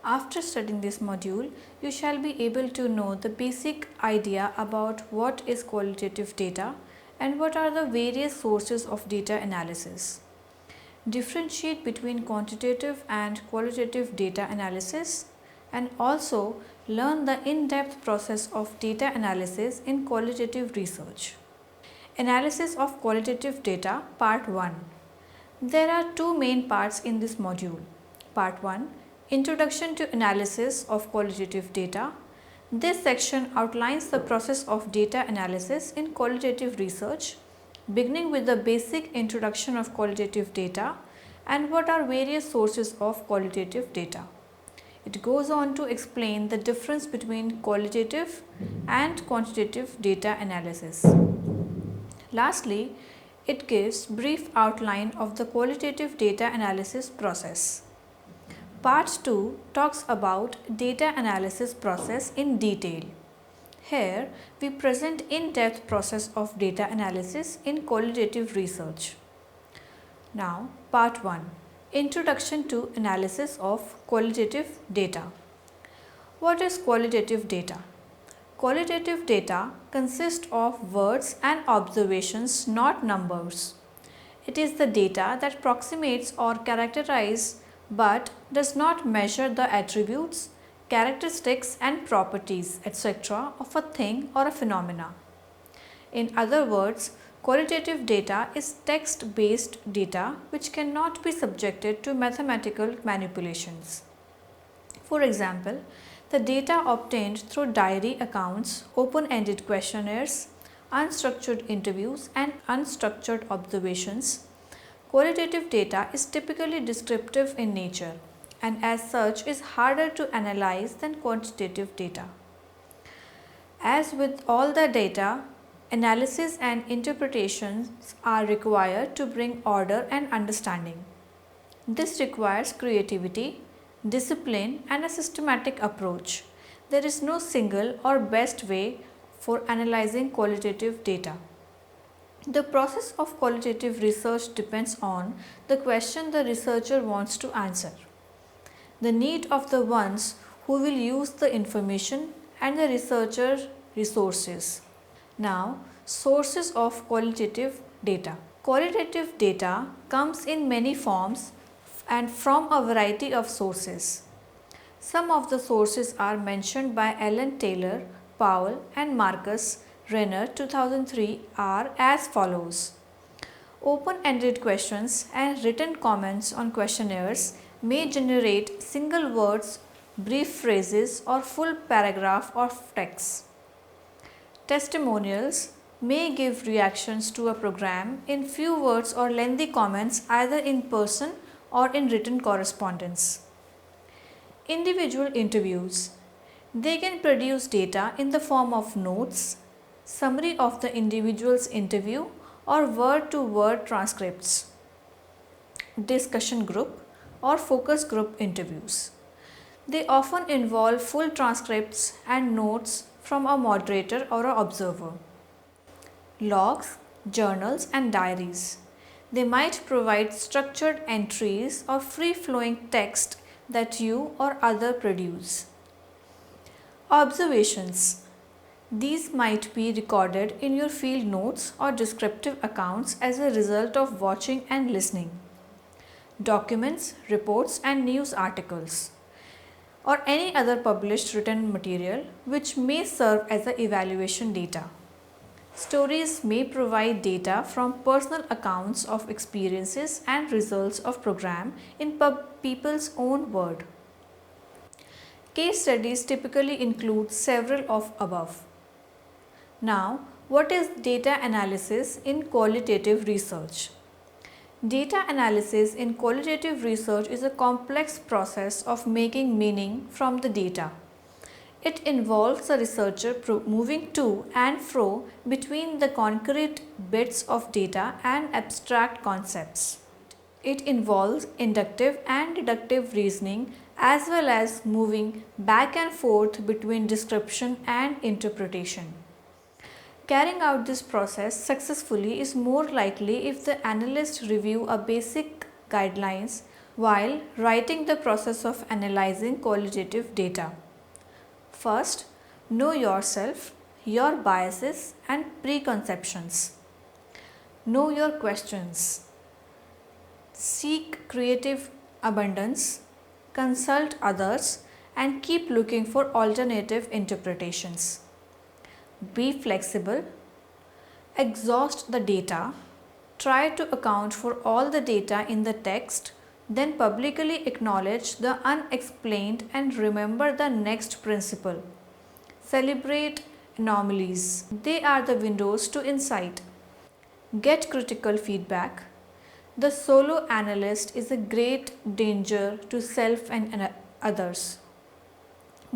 After studying this module, you shall be able to know the basic idea about what is qualitative data and what are the various sources of data analysis. Differentiate between quantitative and qualitative data analysis, and also learn the in-depth process of data analysis in qualitative research. Analysis of qualitative data, Part 1. There are two main parts in this module. Part 1, Introduction to Analysis of Qualitative Data. This section outlines the process of data analysis in qualitative research, beginning with the basic introduction of qualitative data and what are various sources of qualitative data. It goes on to explain the difference between qualitative and quantitative data analysis. Lastly, it gives brief outline of the qualitative data analysis process. Part 2 talks about data analysis process in detail. Here, we present in-depth process of data analysis in qualitative research. Now, Part 1, Introduction to Analysis of Qualitative Data. What is qualitative data? Qualitative data consists of words and observations, not numbers. It is the data that approximates or characterizes but does not measure the attributes, characteristics and properties, etc. of a thing or a phenomena. In other words, qualitative data is text-based data which cannot be subjected to mathematical manipulations. For example, the data obtained through diary accounts, open-ended questionnaires, unstructured interviews and unstructured observations. Qualitative data is typically descriptive in nature and as such is harder to analyze than quantitative data. As with all the data, analysis and interpretations are required to bring order and understanding. This requires creativity, discipline and a systematic approach. There is no single or best way for analyzing qualitative data. The process of qualitative research depends on the question the researcher wants to answer, the need of the ones who will use the information and the researcher resources. Now, sources of qualitative data. Qualitative data comes in many forms and from a variety of sources. Some of the sources are mentioned by Ellen Taylor, Powell and Marcus Renner 2003 are as follows. Open-ended questions and written comments on questionnaires may generate single words, brief phrases or full paragraph of text. Testimonials may give reactions to a program in few words or lengthy comments either in person or in written correspondence. Individual interviews. They can produce data in the form of notes, summary of the individual's interview or word-to-word transcripts. Discussion group or focus group interviews. They often involve full transcripts and notes from a moderator or an observer. Logs, journals and diaries. They might provide structured entries or free-flowing text that you or other produce. Observations. These might be recorded in your field notes or descriptive accounts as a result of watching and listening. Documents, reports and news articles or any other published written material which may serve as a evaluation data. Stories may provide data from personal accounts of experiences and results of program in people's own word. Case studies typically include several of above. Now, what is data analysis in qualitative research? Data analysis in qualitative research is a complex process of making meaning from the data. It involves the researcher moving to and fro between the concrete bits of data and abstract concepts. It involves inductive and deductive reasoning as well as moving back and forth between description and interpretation. Carrying out this process successfully is more likely if the analysts review a basic guidelines while writing the process of analyzing qualitative data. First, know yourself, your biases and preconceptions. Know your questions. Seek creative abundance, consult others, and keep looking for alternative interpretations. Be flexible, exhaust the data, try to account for all the data in the text, then publicly acknowledge the unexplained and remember the next principle. Celebrate anomalies. They are the windows to insight. Get critical feedback. The solo analyst is a great danger to self and others.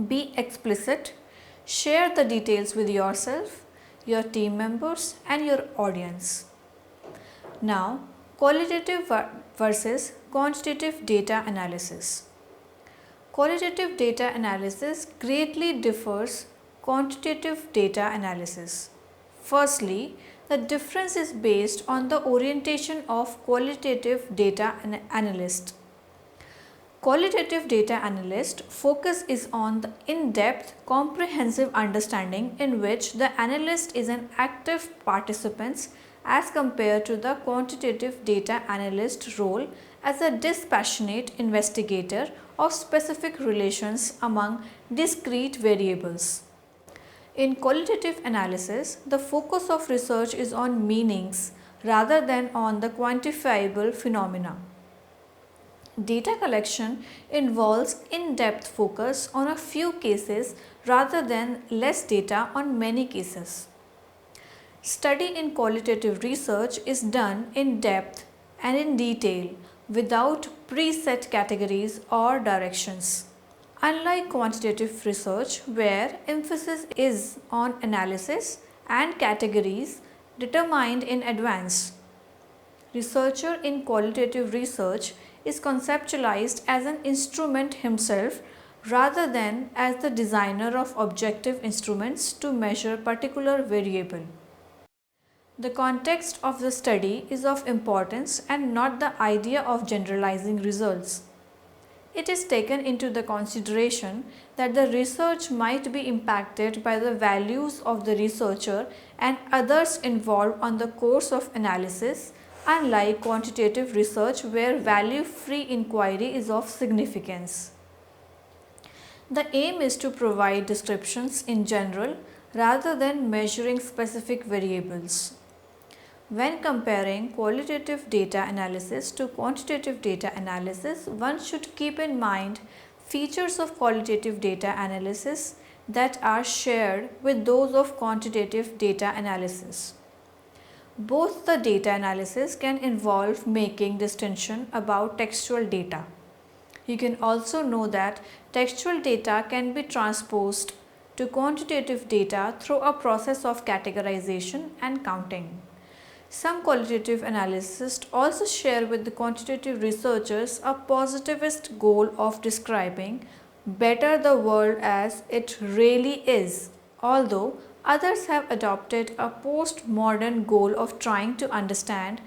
Be explicit. Share the details with yourself, your team members, and your audience. Now, qualitative versus quantitative data analysis. Qualitative data analysis greatly differs quantitative data analysis. Firstly, the difference is based on the orientation of qualitative data analyst. Qualitative data analyst focus is on the in-depth, comprehensive understanding in which the analyst is an active participant as compared to the quantitative data analyst role as a dispassionate investigator of specific relations among discrete variables. In qualitative analysis, the focus of research is on meanings rather than on the quantifiable phenomena. Data collection involves in-depth focus on a few cases rather than less data on many cases. Study in qualitative research is done in depth and in detail without preset categories or directions. Unlike quantitative research, where emphasis is on analysis and categories determined in advance, researcher in qualitative research is conceptualized as an instrument himself rather than as the designer of objective instruments to measure particular variable. The context of the study is of importance and not the idea of generalizing results. It is taken into the consideration that the research might be impacted by the values of the researcher and others involved on the course of analysis, unlike quantitative research where value-free inquiry is of significance. The aim is to provide descriptions in general rather than measuring specific variables. When comparing qualitative data analysis to quantitative data analysis, one should keep in mind features of qualitative data analysis that are shared with those of quantitative data analysis. Both the data analysis can involve making distinction about textual data. You can also know that textual data can be transposed to quantitative data through a process of categorization and counting. Some qualitative analysts also share with the quantitative researchers a positivist goal of describing better the world as it really is, although others have adopted a postmodern goal of trying to understand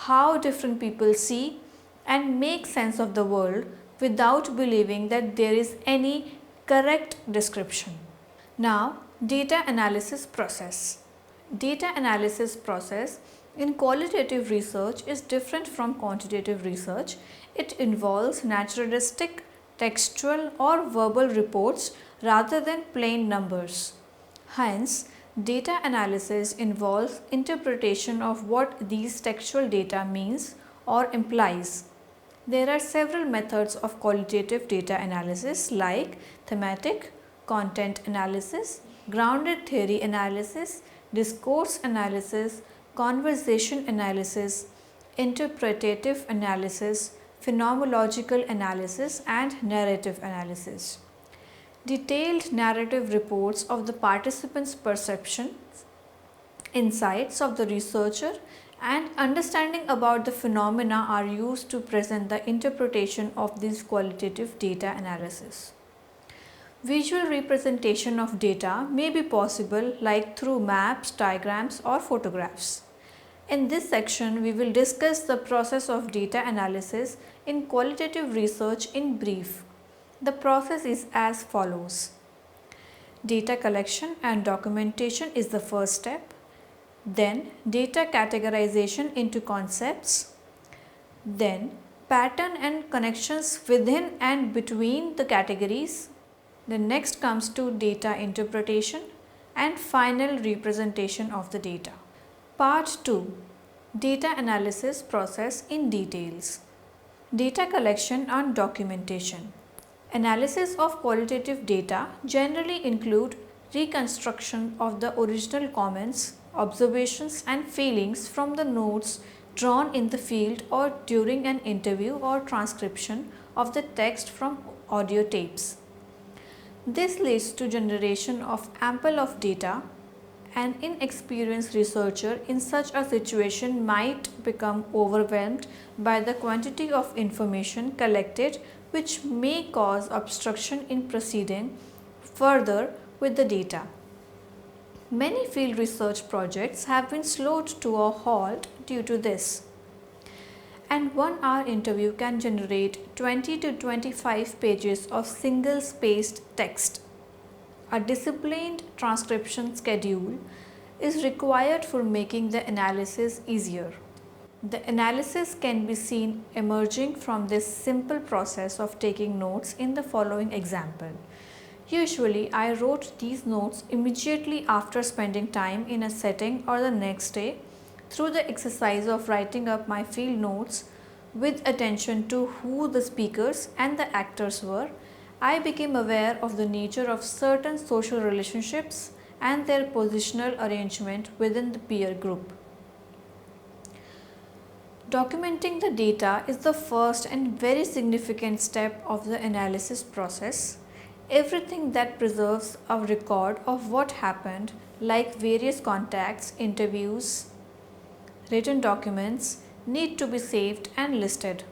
how different people see and make sense of the world without believing that there is any correct description. Now, data analysis process. Data analysis process in qualitative research is different from quantitative research. It involves naturalistic, textual or verbal reports rather than plain numbers. Hence, data analysis involves interpretation of what these textual data means or implies. There are several methods of qualitative data analysis like thematic, content analysis, grounded theory analysis, discourse analysis, conversation analysis, interpretative analysis, phenomenological analysis, and narrative analysis. Detailed narrative reports of the participants' perceptions, insights of the researcher, and understanding about the phenomena are used to present the interpretation of this qualitative data analysis. Visual representation of data may be possible like through maps, diagrams or photographs. In this section, we will discuss the process of data analysis in qualitative research in brief. The process is as follows. Data collection and documentation is the first step. Then data categorization into concepts. Then pattern and connections within and between the categories. Then next comes to data interpretation and final representation of the data. Part 2. Data analysis process in details. Data collection and documentation. Analysis of qualitative data generally include reconstruction of the original comments, observations and feelings from the notes drawn in the field or during an interview or transcription of the text from audio tapes. This leads to generation of ample of data. An inexperienced researcher in such a situation might become overwhelmed by the quantity of information collected, which may cause obstruction in proceeding further with the data. Many field research projects have been slowed to a halt due to this. And 1 hour interview can generate 20 to 25 pages of single spaced text. A disciplined transcription schedule is required for making the analysis easier. The analysis can be seen emerging from this simple process of taking notes in the following example. Usually, I wrote these notes immediately after spending time in a setting or the next day. Through the exercise of writing up my field notes with attention to who the speakers and the actors were, I became aware of the nature of certain social relationships and their positional arrangement within the peer group. Documenting the data is the first and very significant step of the analysis process. Everything that preserves a record of what happened, like various contacts, interviews, written documents, need to be saved and listed.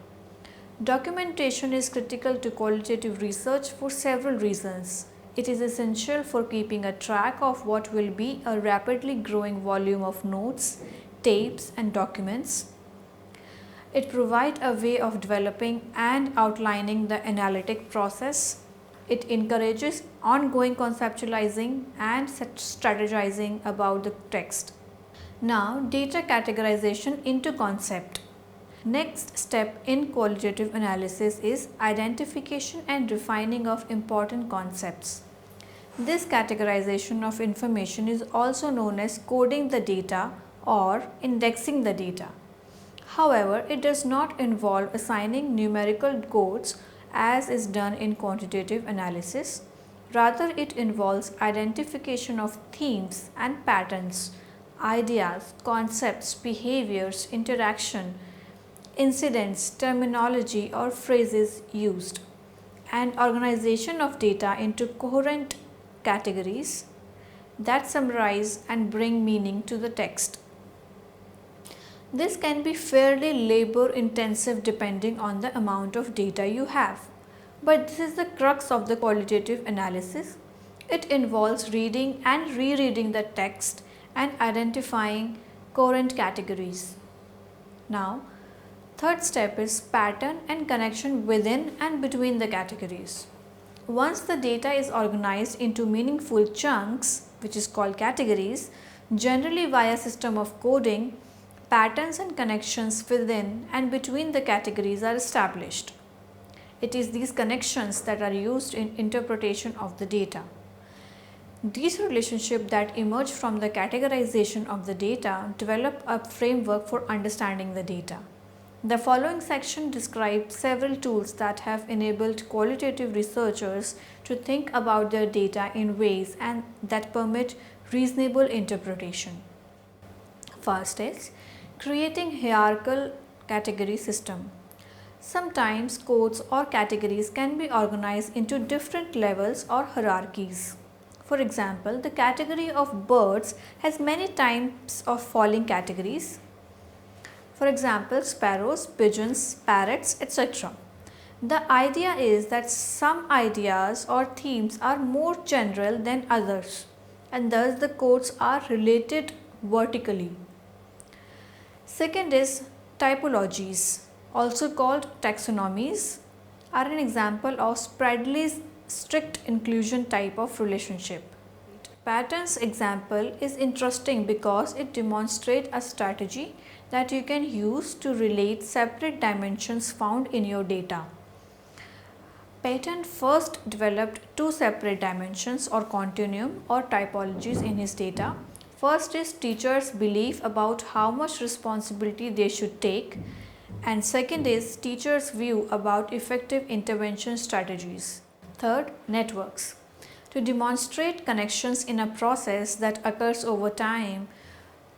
Documentation is critical to qualitative research for several reasons. It is essential for keeping a track of what will be a rapidly growing volume of notes, tapes, and documents. It provides a way of developing and outlining the analytic process. It encourages ongoing conceptualizing and strategizing about the text. Now, data categorization into concept. Next step in qualitative analysis is identification and refining of important concepts. This categorization of information is also known as coding the data or indexing the data. However, it does not involve assigning numerical codes as is done in quantitative analysis. Rather, it involves identification of themes and patterns, ideas, concepts, behaviors, interaction, incidents, terminology or phrases used, and organization of data into coherent categories that summarize and bring meaning to the text. This can be fairly labor intensive depending on the amount of data you have, but this is the crux of the qualitative analysis. It involves reading and rereading the text and identifying coherent categories. Now, third step is pattern and connection within and between the categories. Once the data is organized into meaningful chunks, which is called categories, generally via system of coding, patterns and connections within and between the categories are established. It is these connections that are used in interpretation of the data. These relationships that emerge from the categorization of the data develop a framework for understanding the data. The following section describes several tools that have enabled qualitative researchers to think about their data in ways and that permit reasonable interpretation. First is creating hierarchical category system. Sometimes codes or categories can be organized into different levels or hierarchies. For example, the category of birds has many types of falling categories. For example, sparrows, pigeons, parrots, etc. The idea is that some ideas or themes are more general than others, and thus the codes are related vertically. Second is typologies, also called taxonomies, are an example of Spradley's strict inclusion type of relationship. Patterns example is interesting because it demonstrates a strategy that you can use to relate separate dimensions found in your data. Patton first developed two separate dimensions or continuum or typologies in his data. First is teachers' belief about how much responsibility they should take, and second is teachers' view about effective intervention strategies. Third, networks. To demonstrate connections in a process that occurs over time,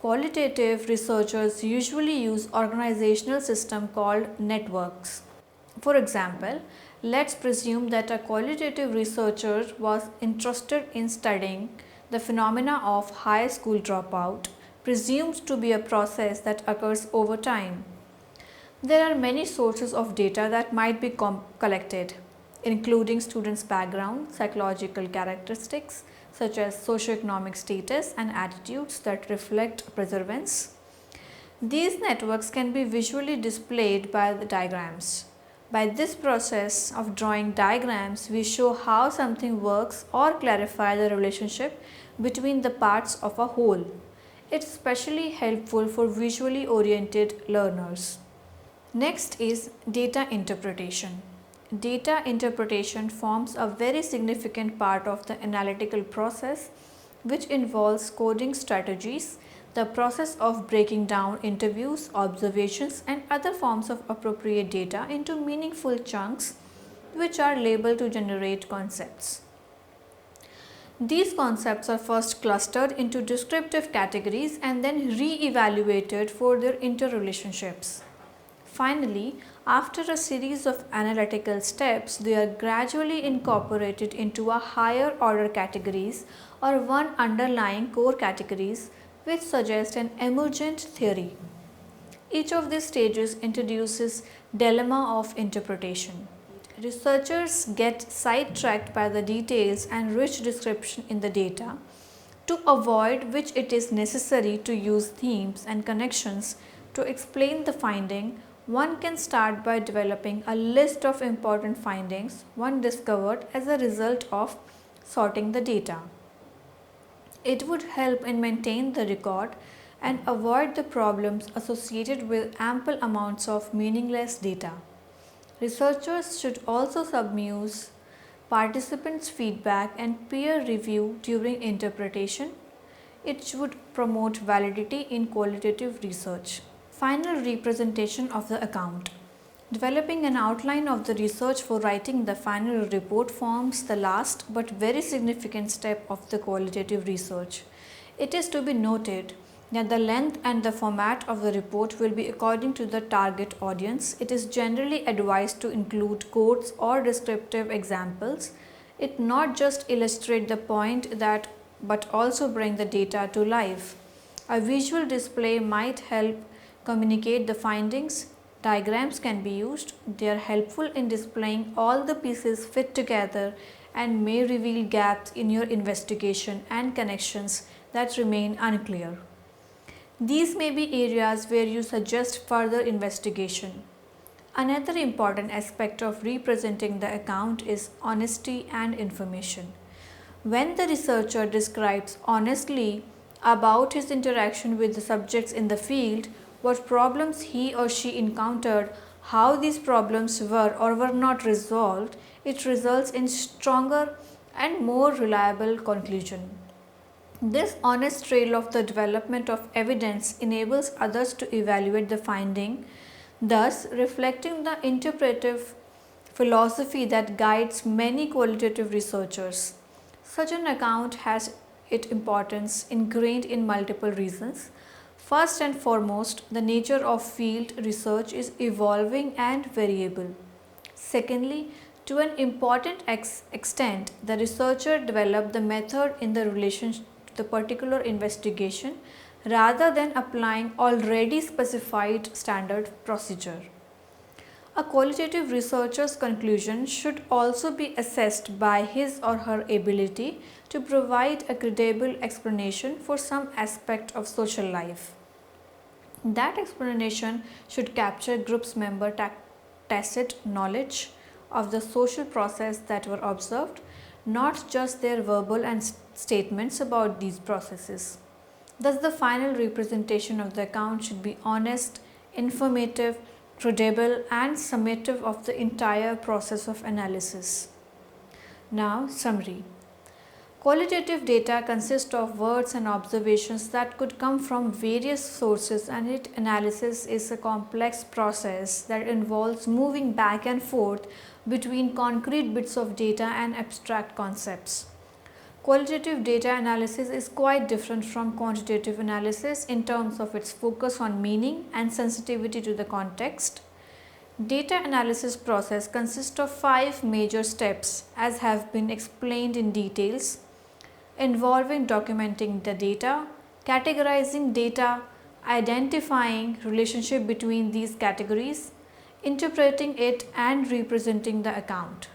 qualitative researchers usually use organizational system called networks. For example, let's presume that a qualitative researcher was interested in studying the phenomena of high school dropout, presumed to be a process that occurs over time. There are many sources of data that might be collected, including students' background, psychological characteristics such as socioeconomic status and attitudes that reflect perseverance. These networks can be visually displayed by the diagrams. By this process of drawing diagrams, we show how something works or clarify the relationship between the parts of a whole. It's especially helpful for visually oriented learners. Next is data interpretation. Data interpretation forms a very significant part of the analytical process, which involves coding strategies, the process of breaking down interviews, observations, and other forms of appropriate data into meaningful chunks, which are labeled to generate concepts. These concepts are first clustered into descriptive categories and then re-evaluated for their interrelationships. Finally, after a series of analytical steps, they are gradually incorporated into a higher order categories or one underlying core categories, which suggest an emergent theory. Each of these stages introduces dilemma of interpretation. Researchers get sidetracked by the details and rich description in the data, to avoid which it is necessary to use themes and connections to explain the finding. One can start by developing a list of important findings one discovered as a result of sorting the data. It would help in maintain the record and avoid the problems associated with ample amounts of meaningless data. Researchers should also submuse participants' feedback and peer review during interpretation. It should promote validity in qualitative research. Final representation of the account. Developing an outline of the research for writing the final report forms the last but very significant step of the qualitative research. It is to be noted that the length and the format of the report will be according to the target audience. It is generally advised to include quotes or descriptive examples. It not just illustrate the point that but also bring the data to life. A visual display might help communicate the findings. Diagrams can be used. They are helpful in displaying all the pieces fit together and may reveal gaps in your investigation and connections that remain unclear. These may be areas where you suggest further investigation. Another important aspect of representing the account is honesty and information. When the researcher describes honestly about his interaction with the subjects in the field, what problems he or she encountered, how these problems were or were not resolved, it results in stronger and more reliable conclusion. This honest trail of the development of evidence enables others to evaluate the finding, thus reflecting the interpretive philosophy that guides many qualitative researchers. Such an account has its importance ingrained in multiple reasons. First and foremost, the nature of field research is evolving and variable. Secondly, to an important extent, the researcher developed the method in the relation to the particular investigation rather than applying already specified standard procedure. A qualitative researcher's conclusion should also be assessed by his or her ability to provide a credible explanation for some aspect of social life. That explanation should capture group's member tacit knowledge of the social process that were observed, not just their verbal and statements about these processes. Thus, the final representation of the account should be honest, informative, credible, and summative of the entire process of analysis. Now, summary. Qualitative data consists of words and observations that could come from various sources, and its analysis is a complex process that involves moving back and forth between concrete bits of data and abstract concepts. Qualitative data analysis is quite different from quantitative analysis in terms of its focus on meaning and sensitivity to the context. Data analysis process consists of 5 major steps as have been explained in details, involving documenting the data, categorizing data, identifying relationship between these categories, interpreting it and representing the account.